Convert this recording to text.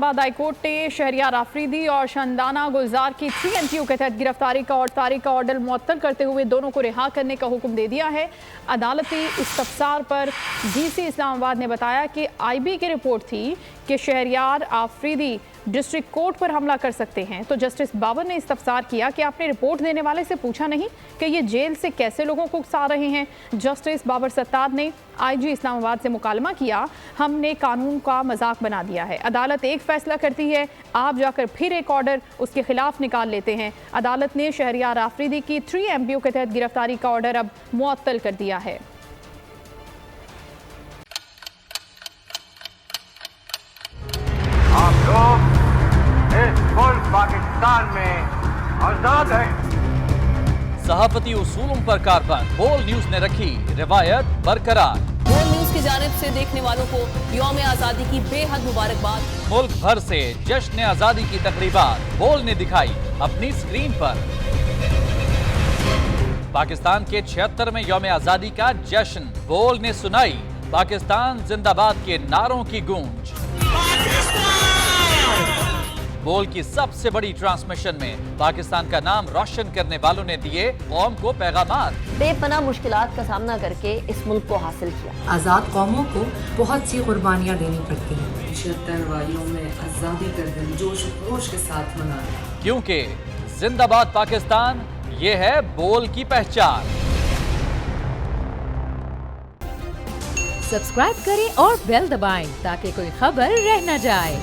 Islamabad high court ने शहरियार आफरीदी और शंदाना गुलजार की 3MPO के तहत गिरफ्तारी का और तारीख का ऑर्डर मुअत्तल करते हुए दोनों को रिहा करने का हुक्म दे दिया है। अदालती इस्तफसार पर DC इस्लामाबाद ने बताया कि IB की रिपोर्ट थी कि शहरियार आफरीदी डिस्ट्रिक्ट कोर्ट पर हमला कर सकते हैं, तो जस्टिस बाबर ने इस्तफसार किया कि आपने रिपोर्ट देने वाले से पूछा नहीं कि ये जेल से कैसे लोगों को उकसा रहे हैं। जस्टिस बाबर सत्तार ने IG इस्लामाबाद से मुकालमा किया, हमने कानून का मजाक बना दिया है। अदालत एक फैसला करती है, आप जाकर फिर एक ऑर्डर उसके खिलाफ निकाल लेते हैं। अदालत ने शहरियार आफरीदी की 3MPO के तहत गिरफ्तारी का ऑर्डर अब मुअत्तल कर दिया है। आप लोग इस मुल्क पाकिस्तान में आजाद हैं। सहाफती उसूलों पर कारबंद बोल न्यूज ने रखी रिवायत बरकरार। बोल न्यूज की जानिब से देखने वालों को यौम आजादी की बेहद मुबारकबाद। मुल्क भर से जश्न आजादी की तकरीबात बोल ने दिखाई अपनी स्क्रीन पर। पाकिस्तान के 76वें यौम आजादी का जश्न बोल ने सुनाई पाकिस्तान जिंदाबाद के नारों की गूंज। बोल की सबसे बड़ी ट्रांसमिशन में पाकिस्तान का नाम रोशन करने वालों ने दिए कौम को पैगामात। बेपनाह मुश्किलात का सामना करके इस मुल्क को हासिल किया। आज़ाद कौमों को बहुत सी कुर्बानियाँ देनी पड़ती हैं। 76 वालियों में आज़ादी का दिन जोश खरोश के साथ मना रहे हैं, क्योंकि जिंदाबाद पाकिस्तान ये है बोल की पहचान। सब्सक्राइब करें और बेल दबाएं ताकि कोई खबर रह न जाए।